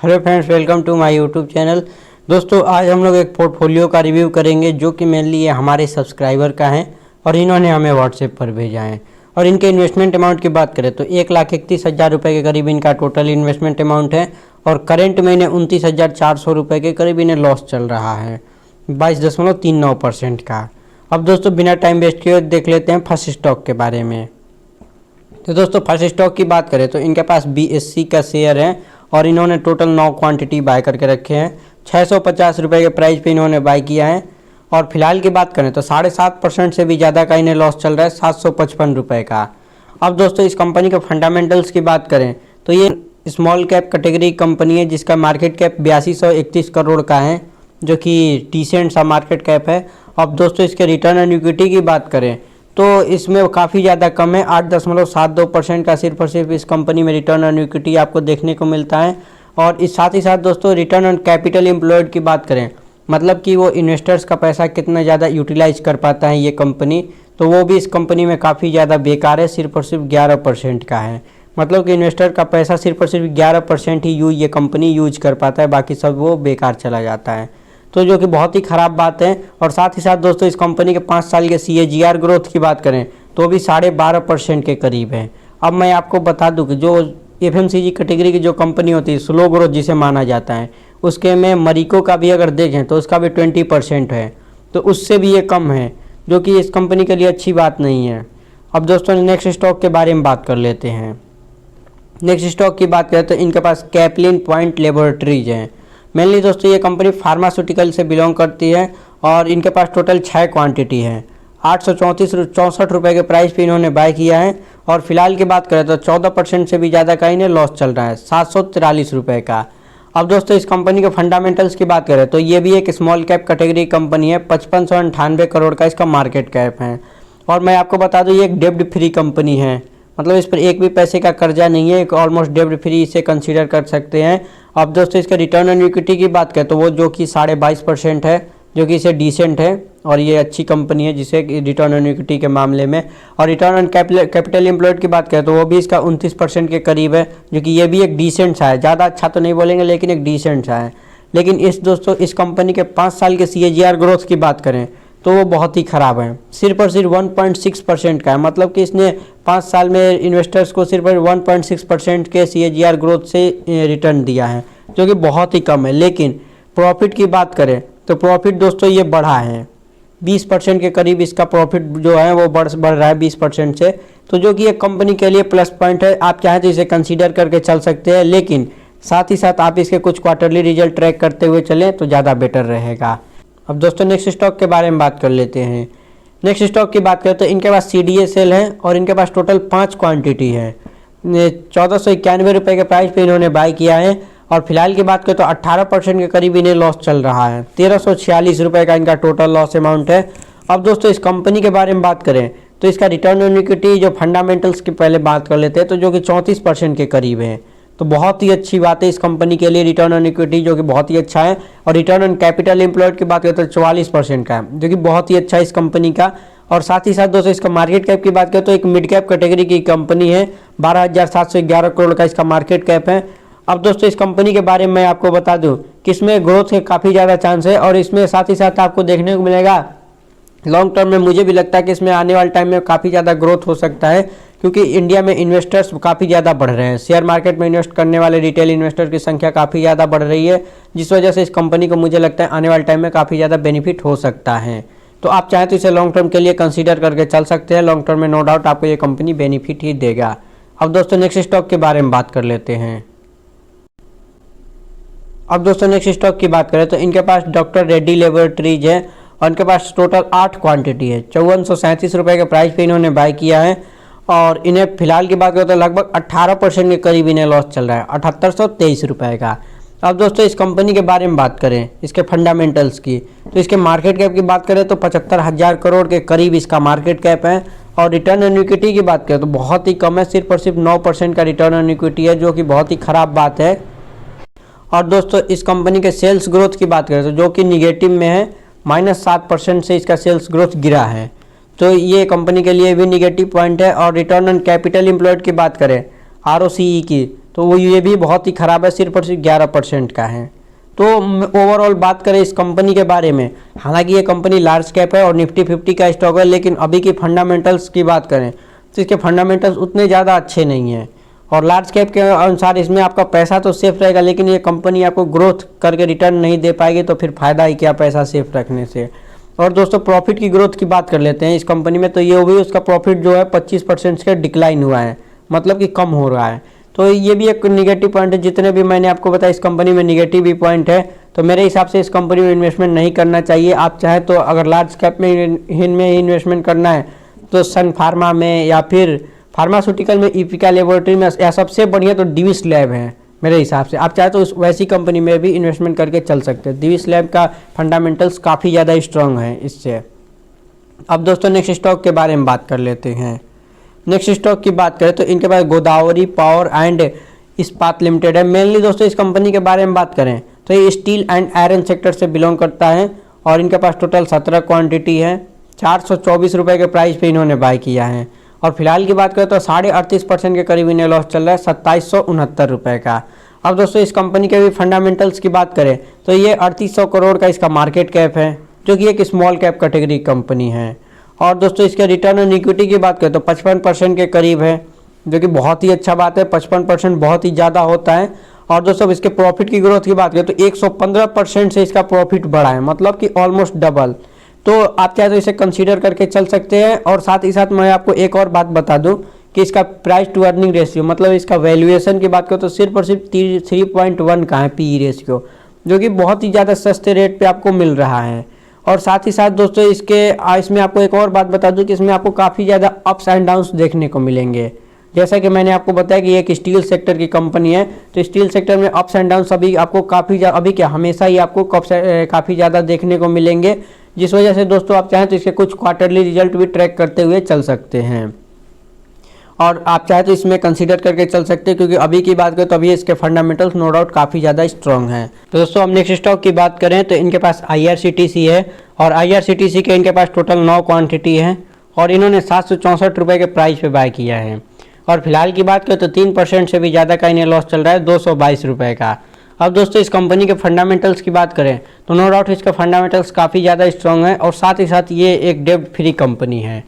Hello friends, welcome to my YouTube channel. दोस्तों, आज हम लोग एक पोर्टफोलियो का रिव्यू करेंगे जो कि मेनली ये हमारे सब्सक्राइबर का है और इन्होंने हमें व्हाट्सएप पर भेजा है। और इनके इन्वेस्टमेंट अमाउंट की बात करें तो 1,31,000 रुपये के करीब इनका टोटल इन्वेस्टमेंट अमाउंट है और करेंट में इन्हें 29,400 रुपये के करीब इन्हें लॉस चल रहा है 22.39% का। अब दोस्तों, बिना टाइम वेस्ट किए देख लेते हैं फर्स्ट स्टॉक के बारे में। तो दोस्तों, फर्स्ट स्टॉक की बात करें तो इनके पास BSC का शेयर है और इन्होंने टोटल 9 क्वांटिटी बाय करके रखे हैं। 650 रुपये के प्राइस पे इन्होंने बाय किया है और फिलहाल की बात करें तो 7.5% से भी ज़्यादा का इन्हें लॉस चल रहा है 755 रुपये का। अब दोस्तों, इस कंपनी के फंडामेंटल्स की बात करें तो ये स्मॉल कैप कैटेगरी कंपनी है जिसका मार्केट कैप 8231 करोड़ का है, जो कि डिसेंट सा मार्केट कैप है। अब दोस्तों, इसके रिटर्न ऑन इक्विटी की बात करें तो इसमें काफ़ी ज़्यादा कम है, 8.72% का सिर्फ और सिर्फ इस कंपनी में रिटर्न ऑन इक्विटी आपको देखने को मिलता है। और इस साथ ही साथ दोस्तों, रिटर्न ऑन कैपिटल एम्प्लॉयड की बात करें, मतलब कि वो इन्वेस्टर्स का पैसा कितना ज़्यादा यूटिलाइज कर पाता है ये कंपनी, तो वो भी इस कंपनी में काफ़ी ज़्यादा बेकार है, सिर्फ और सिर्फ 11% का है। मतलब कि इन्वेस्टर का पैसा सिर्फ और सिर्फ 11% ही ये कंपनी यूज कर पाता है, बाकी सब वो बेकार चला जाता है, तो जो कि बहुत ही ख़राब बात है। और साथ ही साथ दोस्तों, इस कंपनी के 5 साल के CAGR ग्रोथ की बात करें तो भी 12.5% के करीब है। अब मैं आपको बता दूं कि जो FMCG कैटेगरी की जो कंपनी होती है, स्लो ग्रोथ जिसे माना जाता है, उसके में मरीको का भी अगर देखें तो उसका भी 20% है, तो उससे भी ये कम है, जो कि इस कंपनी के लिए अच्छी बात नहीं है। अब दोस्तों, नेक्स्ट स्टॉक के बारे में बात कर लेते हैं। नेक्स्ट स्टॉक की बात करें तो इनके पास कैप्लिन पॉइंट लेबोरेटरीज है। मेनली दोस्तों, ये कंपनी फार्मास्यूटिकल से बिलोंग करती है और इनके पास टोटल 6 क्वांटिटी है। 864 रुपये के प्राइस पे इन्होंने बाय किया है और फिलहाल की बात करें तो 14% से भी ज़्यादा का इन्हें लॉस चल रहा है 743 रुपये का। अब दोस्तों, इस कंपनी के फंडामेंटल्स की बात करें तो ये भी एक स्मॉल कैप कैटेगरी कंपनी है, 5598 करोड़ का इसका मार्केट कैप है। और मैं आपको बता दूँ, ये एक डेब्ट फ्री कंपनी है, मतलब इस पर एक भी पैसे का कर्जा नहीं है, एक ऑलमोस्ट डेब्ट फ्री इसे कंसीडर कर सकते हैं। अब दोस्तों, इसका रिटर्न ऑन इक्विटी की बात करें तो वो जो कि 22.5% है, जो कि इसे डिसेंट है और ये अच्छी कंपनी है जिसे रिटर्न ऑन इक्विटी के मामले में। और रिटर्न ऑन कैपिटल एम्प्लॉयड की बात करें तो वो भी इसका 29% के करीब है, जो कि ये भी एक डिसेंट सा है, ज़्यादा अच्छा तो नहीं बोलेंगे लेकिन एक डिसेंट सा है। लेकिन दोस्तों, इस कंपनी के 5 साल के CAGR ग्रोथ की बात करें तो वो बहुत ही ख़राब है, सिर्फ और सिर्फ 1.6% का है। मतलब कि इसने 5 साल में इन्वेस्टर्स को सिर्फ 1.6% के CAGR ग्रोथ से रिटर्न दिया है, जो कि बहुत ही कम है। लेकिन प्रॉफिट की बात करें तो प्रॉफिट दोस्तों ये बढ़ा है, 20% के करीब इसका प्रॉफिट जो है वो बढ़ रहा है 20% से, तो जो कि एक कंपनी के लिए प्लस पॉइंट है। आप चाहें तो इसे कंसीडर करके चल सकते हैं, लेकिन साथ ही साथ आप इसके कुछ क्वार्टरली रिजल्ट ट्रैक करते हुए चलें तो ज़्यादा बेटर रहेगा। अब दोस्तों, नेक्स्ट स्टॉक के बारे में बात कर लेते हैं। नेक्स्ट स्टॉक की बात करें तो इनके पास CDSL है और इनके पास टोटल 5 क्वांटिटी है। 1491 रुपये के प्राइस पे इन्होंने बाय किया है और फिलहाल की बात करें तो 18% के करीब इन्हें लॉस चल रहा है, 1346 रुपये का इनका टोटल लॉस अमाउंट है। अब दोस्तों, इस कंपनी के बारे में बात करें तो इसका रिटर्न ऑन इक्विटी जो फंडामेंटल्स की पहले बात कर लेते हैं तो जो कि 34% के करीब है, तो बहुत ही अच्छी बात है इस कंपनी के लिए रिटर्न ऑन इक्विटी, जो कि बहुत ही अच्छा है। और रिटर्न ऑन कैपिटल एम्प्लॉयड की बात करें तो 44% का है, जो कि बहुत ही अच्छा है इस कंपनी का। और साथ ही साथ दोस्तों, इसका मार्केट कैप की बात करें तो एक मिड कैप कैटेगरी की कंपनी है, 12,711 करोड़ का इसका मार्केट कैप है। अब दोस्तों, इस कंपनी के बारे में मैं आपको बता दूं कि इसमें ग्रोथ के काफ़ी ज़्यादा चांस है और इसमें साथ ही साथ आपको देखने को मिलेगा लॉन्ग टर्म में। मुझे भी लगता है कि इसमें आने वाले टाइम में काफ़ी ज़्यादा ग्रोथ हो सकता है, क्योंकि इंडिया में इन्वेस्टर्स काफ़ी ज़्यादा बढ़ रहे हैं, शेयर मार्केट में इन्वेस्ट करने वाले रिटेल इन्वेस्टर की संख्या काफ़ी ज़्यादा बढ़ रही है, जिस वजह से इस कंपनी को मुझे लगता है आने वाले टाइम में काफ़ी ज़्यादा बेनिफिट हो सकता है। तो आप चाहें तो इसे लॉन्ग टर्म के लिए कंसीडर करके चल सकते हैं, लॉन्ग टर्म में नो डाउट आपको ये कंपनी बेनिफिट ही देगा। अब दोस्तों, नेक्स्ट स्टॉक के बारे में बात कर लेते हैं। अब दोस्तों, नेक्स्ट स्टॉक की बात करें तो इनके पास डॉक्टर रेड्डी लेबोरेटरीज है और इनके पास टोटल 8 क्वांटिटी है। 5437 रुपये के प्राइस पे इन्होंने बाय किया है और इन्हें फिलहाल की बात करें तो लगभग 18% के करीब इन्हें लॉस चल रहा है, 7823 रुपये का। अब दोस्तों, इस कंपनी के बारे में बात करें, इसके फंडामेंटल्स की, तो इसके मार्केट कैप की बात करें तो 75,000 करोड़ के करीब इसका मार्केट कैप है। और रिटर्न ऑन इक्विटी की बात करें तो बहुत ही कम है, सिर्फ और सिर्फ 9% का रिटर्न ऑन इक्विटी है, जो कि बहुत ही ख़राब बात है। और दोस्तों, इस कंपनी के सेल्स ग्रोथ की बात करें तो जो कि निगेटिव में है, -7% से इसका सेल्स ग्रोथ गिरा है, तो ये कंपनी के लिए भी निगेटिव पॉइंट है। और रिटर्न ऑन कैपिटल एम्प्लॉयड की बात करें ROCE की, तो वो ये भी बहुत ही ख़राब है, सिर्फ और सिर्फ 11% का है। तो ओवरऑल बात करें इस कंपनी के बारे में, हालांकि ये कंपनी लार्ज कैप है और निफ्टी 50 का स्टॉक है, लेकिन अभी की फंडामेंटल्स की बात करें तो इसके फंडामेंटल्स उतने ज़्यादा अच्छे नहीं हैं। और लार्ज कैप के अनुसार इसमें आपका पैसा तो सेफ रहेगा, लेकिन ये कंपनी आपको ग्रोथ करके रिटर्न नहीं दे पाएगी, तो फिर फ़ायदा ही क्या पैसा सेफ रखने से। और दोस्तों प्रॉफिट की ग्रोथ की बात कर लेते हैं इस कंपनी में, तो ये भी उसका प्रॉफिट जो है 25% का डिक्लाइन हुआ है, मतलब कि कम हो रहा है। तो ये भी एक निगेटिव पॉइंट है। जितने भी मैंने आपको बताया इस कंपनी में निगेटिव भी पॉइंट है, तो मेरे हिसाब से इस कंपनी में इन्वेस्टमेंट नहीं करना चाहिए। आप चाहे तो अगर लार्ज कैप में ही इन्वेस्टमेंट करना है तो सन फार्मा में या फिर फार्मास्यूटिकल में इपिका लेबोरेटरी में, या सबसे बढ़िया तो डिविस लैब है मेरे हिसाब से। आप चाहे तो उस वैसी कंपनी में भी इन्वेस्टमेंट करके चल सकते हैं। डिविस लैब का फंडामेंटल्स काफ़ी ज़्यादा स्ट्रॉन्ग है इससे। अब दोस्तों नेक्स्ट स्टॉक के बारे में बात कर लेते हैं। नेक्स्ट स्टॉक की बात करें तो इनके पास गोदावरी पावर एंड इस्पात लिमिटेड है। मेनली दोस्तों इस कंपनी के बारे में बात करें तो ये स्टील एंड आयरन सेक्टर से बिलोंग करता है और इनके पास टोटल 17 क्वांटिटी है। 424 रुपये के प्राइस पे इन्होंने बाय किया है और फिलहाल की बात करें तो 38.5% के करीब इन्हें लॉस चल रहा है, 2769 रुपये का। अब दोस्तों इस कंपनी के भी फंडामेंटल्स की बात करें तो ये 3800 करोड़ का इसका मार्केट कैप है, जो कि एक स्मॉल कैप कैटेगरी कंपनी है। और दोस्तों इसके रिटर्न ऑन इक्विटी की बात करें तो 55% के करीब है, जो कि बहुत ही अच्छा बात है। 55% बहुत ही ज़्यादा होता है। और दोस्तों इसके प्रॉफिट की ग्रोथ की बात करें तो 115% से इसका प्रॉफिट बढ़ा है, मतलब कि ऑलमोस्ट डबल। तो आप चाहे तो इसे कंसीडर करके चल सकते हैं। और साथ ही साथ मैं आपको एक और बात बता दूं कि इसका प्राइस टू अर्निंग रेशियो, मतलब इसका वैल्यूएशन की बात करें तो सिर्फ और सिर्फ 3.1 का है पीई रेशियो, जो कि बहुत ही ज़्यादा सस्ते रेट पे आपको मिल रहा है। और साथ ही साथ दोस्तों इसमें आपको एक और बात बता दूं कि इसमें आपको काफ़ी ज़्यादा अप्स एंड डाउन्स देखने को मिलेंगे। जैसा कि मैंने आपको बताया कि ये एक स्टील सेक्टर की कंपनी है, तो स्टील सेक्टर में अप्स एंड डाउन्स अभी आपको हमेशा ही आपको काफ़ी ज़्यादा देखने को मिलेंगे, जिस वजह से दोस्तों आप चाहें तो इसके कुछ क्वार्टरली रिजल्ट भी ट्रैक करते हुए चल सकते हैं। और आप चाहे तो इसमें कंसीडर करके चल सकते हैं, क्योंकि अभी की बात करें तो अभी इसके फंडामेंटल्स नो डाउट काफ़ी ज़्यादा स्ट्रॉन्ग हैं। तो दोस्तों हम नेक्स्ट स्टॉक की बात करें तो इनके पास IRCTC है और IRCTC के इनके पास टोटल 9 क्वांटिटी है और इन्होंने 764 रुपये के प्राइस पे बाय किया है। और फिलहाल की बात करें तो 3% से भी ज़्यादा का इन्हें लॉस चल रहा है, 222 रुपये का। अब दोस्तों इस कंपनी के फंडामेंटल्स की बात करें तो नो डाउट इसका फंडामेंटल्स काफ़ी ज़्यादा स्ट्रॉन्ग है और साथ ही साथ ये एक डेब्ट फ्री कंपनी है।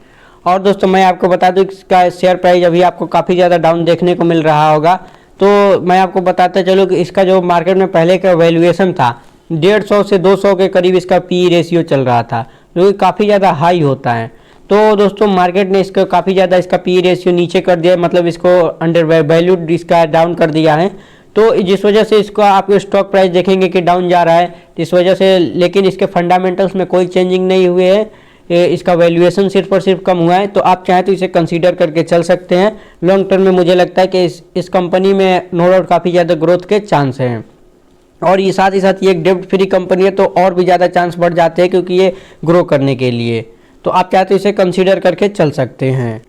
और दोस्तों मैं आपको बता दूं इसका शेयर प्राइस अभी आपको काफ़ी ज़्यादा डाउन देखने को मिल रहा होगा। तो मैं आपको बताते चलूँ कि इसका जो मार्केट में पहले का वैल्यूएशन था 150 से 200 के करीब इसका पीई रेशियो चल रहा था, जो कि काफ़ी ज़्यादा हाई होता है। तो दोस्तों मार्केट ने इसका काफ़ी ज़्यादा इसका पीई रेशियो नीचे कर दिया, मतलब इसको अंडर वैल्यूड इसका डाउन कर दिया है। तो जिस वजह से इसका आप स्टॉक प्राइस देखेंगे कि डाउन जा रहा है इस वजह से, लेकिन इसके फंडामेंटल्स में कोई चेंजिंग नहीं हुए हैं, इसका वैल्यूएशन सिर्फ और सिर्फ कम हुआ है। तो आप चाहें तो इसे कंसीडर करके चल सकते हैं। लॉन्ग टर्म में मुझे लगता है कि इस कंपनी में नो डाउट काफ़ी ज़्यादा ग्रोथ के चांस हैं। और ये साथ ही साथ ये एक डेब्ट फ्री कंपनी है, तो और भी ज़्यादा चांस बढ़ जाते हैं क्योंकि ये ग्रो करने के लिए। तो आप चाहे तो इसे कंसीडर करके चल सकते हैं।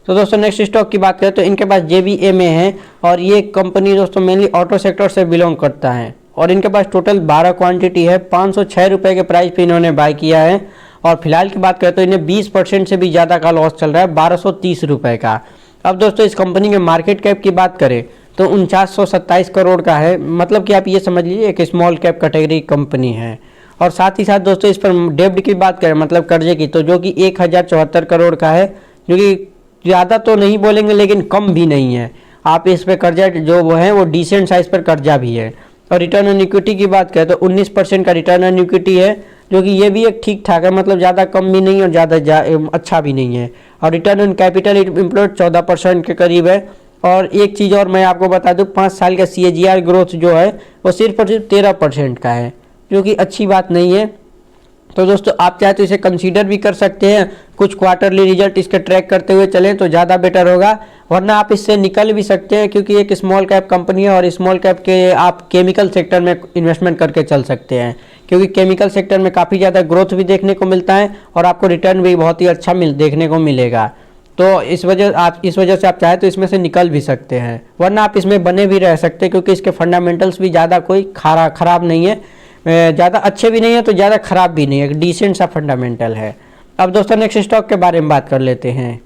तो दोस्तों नेक्स्ट स्टॉक की बात करें तो इनके पास JBMA है और ये कंपनी दोस्तों मेनली ऑटो सेक्टर से बिलोंग करता है और इनके पास टोटल 12 क्वांटिटी है। 506 रुपये के प्राइस पे इन्होंने बाय किया है और फिलहाल की बात करें तो इन्हें 20% से भी ज़्यादा का लॉस चल रहा है, 1230 रुपये का। अब दोस्तों इस कंपनी के मार्केट कैप की बात करें तो 4927 करोड़ का है, मतलब कि आप ये समझ लीजिए एक स्मॉल कैप कैटेगरी कंपनी है। और साथ ही साथ दोस्तों इस पर डेब्ट की बात करें, मतलब कर्जे की, तो जो कि 1074 करोड़ का है, जो कि ज़्यादा तो नहीं बोलेंगे लेकिन कम भी नहीं है। आप इस पर कर्जा जो वो है वो डिसेंट साइज पर कर्जा भी है। और रिटर्न ऑन इक्विटी की बात करें तो 19% का रिटर्न ऑन इक्विटी है, जो कि ये भी एक ठीक ठाक है, मतलब ज़्यादा कम भी नहीं और ज़्यादा अच्छा भी नहीं है। और रिटर्न ऑन कैपिटल एम्प्लॉयड 14% के करीब है। और एक चीज़ और मैं आपको बता दूं, 5 साल का CAGR ग्रोथ जो है वो सिर्फ और सिर्फ 13% का है, जो कि अच्छी बात नहीं है। तो दोस्तों आप चाहे तो इसे कंसीडर भी कर सकते हैं, कुछ क्वार्टरली रिजल्ट इसके ट्रैक करते हुए चलें तो ज़्यादा बेटर होगा, वरना आप इससे निकल भी सकते हैं क्योंकि एक स्मॉल कैप कंपनी है और स्मॉल कैप के आप केमिकल सेक्टर में इन्वेस्टमेंट करके चल सकते हैं, क्योंकि केमिकल सेक्टर में काफ़ी ज़्यादा ग्रोथ भी देखने को मिलता है और आपको रिटर्न भी बहुत ही अच्छा देखने को मिलेगा। तो इस वजह से आप चाहे तो इसमें से निकल भी सकते हैं, वरना आप इसमें बने भी रह सकते हैं क्योंकि इसके फंडामेंटल्स भी ज़्यादा कोई ख़राब नहीं है, ज़्यादा अच्छे भी नहीं है तो ज़्यादा ख़राब भी नहीं है, एक डिसेंट सा फंडामेंटल है। अब दोस्तों नेक्स्ट स्टॉक के बारे में बात कर लेते हैं।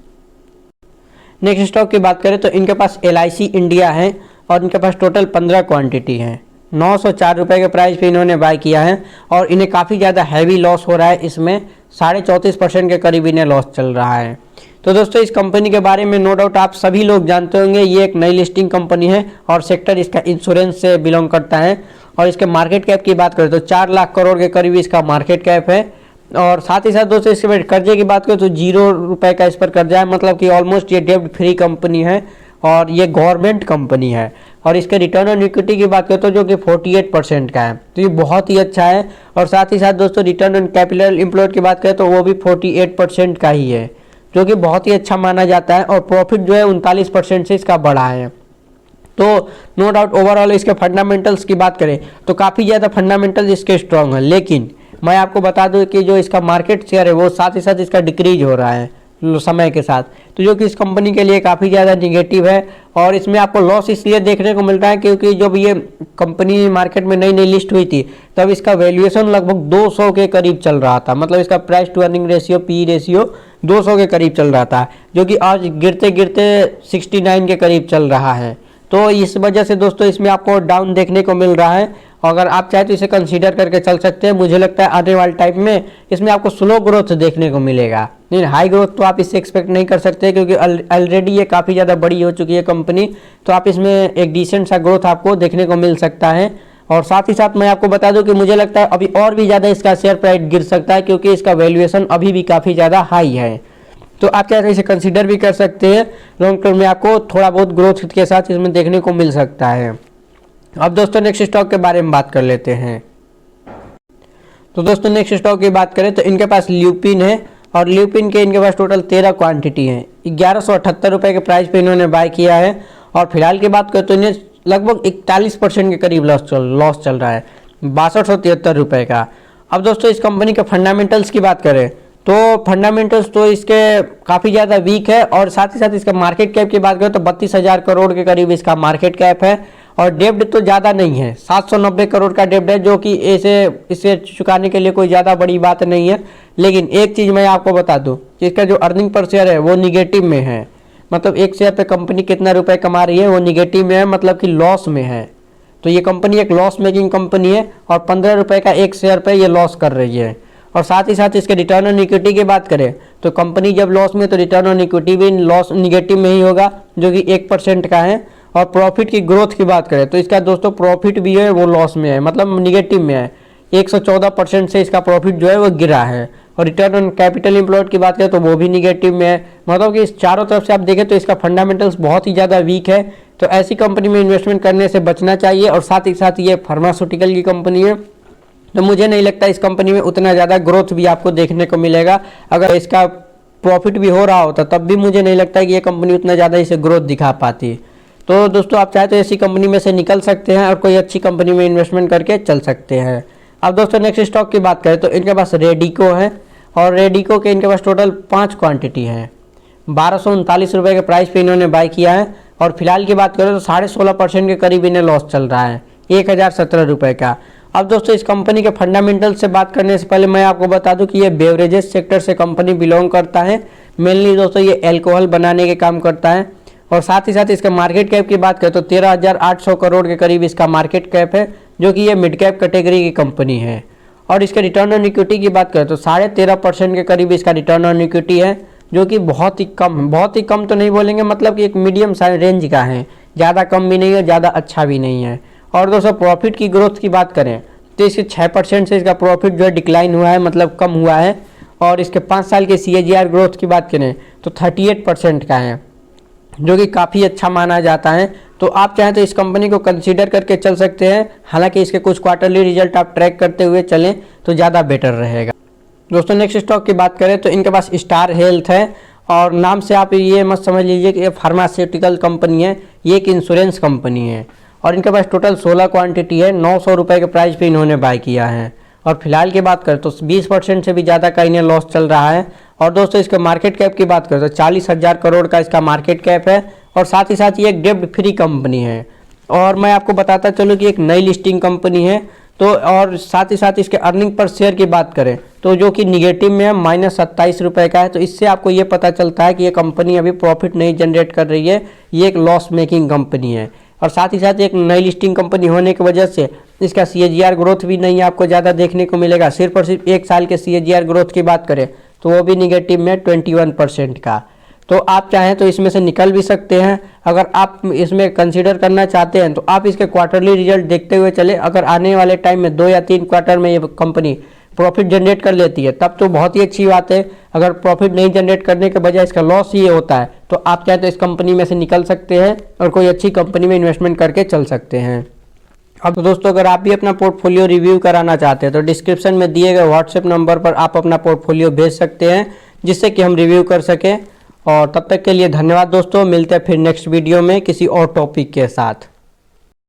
नेक्स्ट स्टॉक की बात करें तो इनके पास LIC इंडिया है और इनके पास टोटल 15 क्वांटिटी है। 904 रुपये के प्राइस पे इन्होंने बाय किया है और इन्हें काफ़ी ज़्यादा हैवी लॉस हो रहा है। इसमें 34.5% के करीब इन्हें लॉस चल रहा है। तो दोस्तों इस कंपनी के बारे में नो डाउट आप सभी लोग जानते होंगे, ये एक नई लिस्टिंग कंपनी है और सेक्टर इसका इंश्योरेंस से बिलोंग करता है। और इसके मार्केट कैप की बात करें तो 4 लाख करोड़ के करीब इसका मार्केट कैप है। और साथ ही साथ दोस्तों इसके कर्जे की बात करें तो 0 रुपये का इस पर कर्जा है, मतलब कि ऑलमोस्ट ये डेब्ट फ्री कंपनी है और ये गवर्नमेंट कंपनी है। और इसके रिटर्न ऑन इक्विटी की बात करें तो जो कि 48% का है, तो ये बहुत ही अच्छा है। और साथ ही साथ दोस्तों रिटर्न ऑन कैपिटल एम्प्लॉयड की बात करें तो वो भी 48% का ही है, जो कि बहुत ही अच्छा माना जाता है। और प्रॉफिट जो है 39% से इसका बढ़ा है। तो नो डाउट ओवरऑल इसके फंडामेंटल्स की बात करें तो काफ़ी ज़्यादा फंडामेंटल्स इसके स्ट्रॉन्ग हैं। लेकिन मैं आपको बता दूं कि जो इसका मार्केट शेयर है वो साथ ही साथ इसका डिक्रीज हो रहा है समय के साथ, तो जो कि इस कंपनी के लिए काफ़ी ज़्यादा निगेटिव है। और इसमें आपको लॉस इसलिए देखने को मिल रहा है क्योंकि जब ये कंपनी मार्केट में नई नई लिस्ट हुई थी तब इसका वैल्यूएशन लगभग 200 के करीब चल रहा था, मतलब इसका price to earning ratio P ratio 200 के करीब चल रहा था, जो कि आज गिरते गिरते 69 के करीब चल रहा है। तो इस वजह से दोस्तों इसमें आपको डाउन देखने को मिल रहा है। अगर आप चाहे तो इसे कंसीडर करके चल सकते हैं। मुझे लगता है आने वाले टाइम में इसमें आपको स्लो ग्रोथ देखने को मिलेगा, लेकिन हाई ग्रोथ तो आप इससे एक्सपेक्ट नहीं कर सकते क्योंकि ऑलरेडी ये काफ़ी ज़्यादा बड़ी हो चुकी है कंपनी। तो आप इसमें एक डिसेंट सा ग्रोथ आपको देखने को मिल सकता है। और साथ ही साथ मैं आपको बता दूं कि मुझे लगता है अभी और भी ज़्यादा इसका शेयर प्राइस गिर सकता है क्योंकि इसका वैल्यूएशन अभी भी काफ़ी ज़्यादा हाई है। तो आप चाहे इसे कंसीडर भी कर सकते हैं। लॉन्ग टर्म में आपको थोड़ा बहुत ग्रोथ के साथ इसमें देखने को मिल सकता है। अब दोस्तों नेक्स्ट स्टॉक के बारे में बात कर लेते हैं। तो दोस्तों नेक्स्ट स्टॉक की बात करें तो इनके पास ल्यूपिन है और ल्यूपिन के इनके पास टोटल 13 क्वांटिटी है। 1178 रुपये के प्राइस पे इन्होंने बाय किया है और फिलहाल की बात करें तो इन्हें लगभग 41% के करीब लॉस चल रहा है, 6273 रुपये का। अब दोस्तों इस कंपनी के फंडामेंटल्स की बात करें तो फंडामेंटल्स तो इसके काफ़ी ज़्यादा वीक है। और साथ ही साथ इसका मार्केट कैप की बात करें तो 32,000 करोड़ के करीब इसका मार्केट कैप है। और डेब्ट तो ज़्यादा नहीं है, 790 करोड़ का डेब्ट है, जो कि इसे चुकाने के लिए कोई ज़्यादा बड़ी बात नहीं है। लेकिन एक चीज़ मैं आपको बता दूं कि इसका जो अर्निंग पर शेयर है वो निगेटिव में है, मतलब एक शेयर पे कंपनी कितना रुपए कमा रही है वो निगेटिव में है, मतलब कि लॉस में है। तो ये कंपनी एक लॉस मेकिंग कंपनी है और 15 रुपये का एक शेयर पे ये लॉस कर रही है। और साथ ही साथ इसके रिटर्न ऑन इक्विटी की बात करें तो कंपनी जब लॉस में तो रिटर्न ऑन इक्विटी भी लॉस निगेटिव में ही होगा, जो कि 1% का है। और प्रॉफिट की ग्रोथ की बात करें तो इसका दोस्तों प्रॉफिट भी है वो लॉस में है, मतलब निगेटिव में है। 114% से इसका प्रॉफिट जो है वो गिरा है। और रिटर्न ऑन कैपिटल एम्प्लॉयड की बात करें तो वो भी निगेटिव में है, मतलब कि इस चारों तरफ से आप देखें तो इसका फंडामेंटल्स बहुत ही ज़्यादा वीक है। तो ऐसी कंपनी में इन्वेस्टमेंट करने से बचना चाहिए। और साथ ही साथ ये फार्मास्यूटिकल की कंपनी है, तो मुझे नहीं लगता इस कंपनी में उतना ज़्यादा ग्रोथ भी आपको देखने को मिलेगा। अगर इसका प्रॉफिट भी हो रहा होता तब भी मुझे नहीं लगता कि ये कंपनी उतना ज़्यादा इसे ग्रोथ दिखा पाती। तो दोस्तों आप चाहे तो ऐसी कंपनी में से निकल सकते हैं और कोई अच्छी कंपनी में इन्वेस्टमेंट करके चल सकते हैं। अब दोस्तों नेक्स्ट स्टॉक की बात करें तो इनके पास रेडिको है और रेडिको के इनके पास टोटल 5 क्वांटिटी है। 1239 रुपये के प्राइस पे इन्होंने बाय किया है। और फिलहाल की बात करें तो 16.5% के करीब इन्हें लॉस चल रहा है, 1017 रुपये का। अब दोस्तों इस कंपनी के फंडामेंटल से बात करने से पहले मैं आपको बता दूं कि ये बेवरेजेस सेक्टर से कंपनी बिलोंग करता है। मेनली दोस्तों ये अल्कोहल बनाने के काम करता है। और साथ ही साथ इसके मार्केट कैप की बात करें तो 13,800 करोड़ के करीब इसका मार्केट कैप है, जो कि ये मिड कैप कैटेगरी की कंपनी है। और इसके रिटर्न ऑन इक्विटी की बात करें तो 13.5% के करीब इसका रिटर्न ऑन इक्विटी है, जो कि बहुत ही कम तो नहीं बोलेंगे, मतलब कि एक मीडियम साइज रेंज का है, ज़्यादा कम भी नहीं है ज़्यादा अच्छा भी नहीं है। और दोस्तों प्रॉफिट की ग्रोथ की बात करें तो इसके 6% से इसका प्रॉफिट जो है डिक्लाइन हुआ है, मतलब कम हुआ है। और इसके 5 साल के CAGR ग्रोथ की बात करें तो 38% का है, जो कि काफ़ी अच्छा माना जाता है। तो आप चाहें तो इस कंपनी को कंसीडर करके चल सकते हैं। हालांकि इसके कुछ क्वार्टरली रिजल्ट आप ट्रैक करते हुए चलें तो ज़्यादा बेटर रहेगा। दोस्तों नेक्स्ट स्टॉक की बात करें तो इनके पास स्टार हेल्थ है। और नाम से आप ये मत समझ लीजिए कि ये फार्मास्यूटिकल कंपनी है, ये एक इंश्योरेंस कंपनी है। और इनके पास टोटल 16 क्वांटिटी है। 900 रुपये के प्राइस पे इन्होंने बाय किया है। और फिलहाल की बात करें तो 20% से भी ज़्यादा का इन्हें लॉस चल रहा है। और दोस्तों इसके मार्केट कैप की बात करें तो 40,000 करोड़ का इसका मार्केट कैप है। और साथ ही साथ ये एक डेब्ट फ्री कंपनी है। और मैं आपको बताता चलूँ कि एक नई लिस्टिंग कंपनी है। तो और साथ ही साथ इसके अर्निंग पर शेयर की बात करें तो जो कि निगेटिव में है, -27 रुपये का है। तो इससे आपको ये पता चलता है कि ये कंपनी अभी प्रॉफिट नहीं जनरेट कर रही है, ये एक लॉस मेकिंग कंपनी है। और साथ ही साथ एक नई लिस्टिंग कंपनी होने की वजह से इसका CAGR ग्रोथ भी नहीं आपको ज़्यादा देखने को मिलेगा। सिर्फ और सिर्फ 1 साल के CAGR ग्रोथ की बात करें तो वो भी निगेटिव में 21% का। तो आप चाहें तो इसमें से निकल भी सकते हैं। अगर आप इसमें कंसीडर करना चाहते हैं तो आप इसके क्वार्टरली रिजल्ट देखते हुए चले। अगर आने वाले टाइम में 2 या 3 क्वार्टर में ये कंपनी प्रॉफिट जनरेट कर लेती है तब तो बहुत ही अच्छी बात है। अगर प्रॉफिट नहीं जनरेट करने के बजाय इसका लॉस ही होता है तो आप चाहे तो इस कंपनी में से निकल सकते हैं और कोई अच्छी कंपनी में इन्वेस्टमेंट करके चल सकते हैं। अब दोस्तों अगर आप भी अपना पोर्टफोलियो रिव्यू कराना चाहते हैं तो डिस्क्रिप्शन में दिए गए व्हाट्सएप नंबर पर आप अपना पोर्टफोलियो भेज सकते हैं जिससे कि हम रिव्यू कर सकें। और तब तक के लिए धन्यवाद दोस्तों, मिलते हैं फिर नेक्स्ट वीडियो में किसी और टॉपिक के साथ।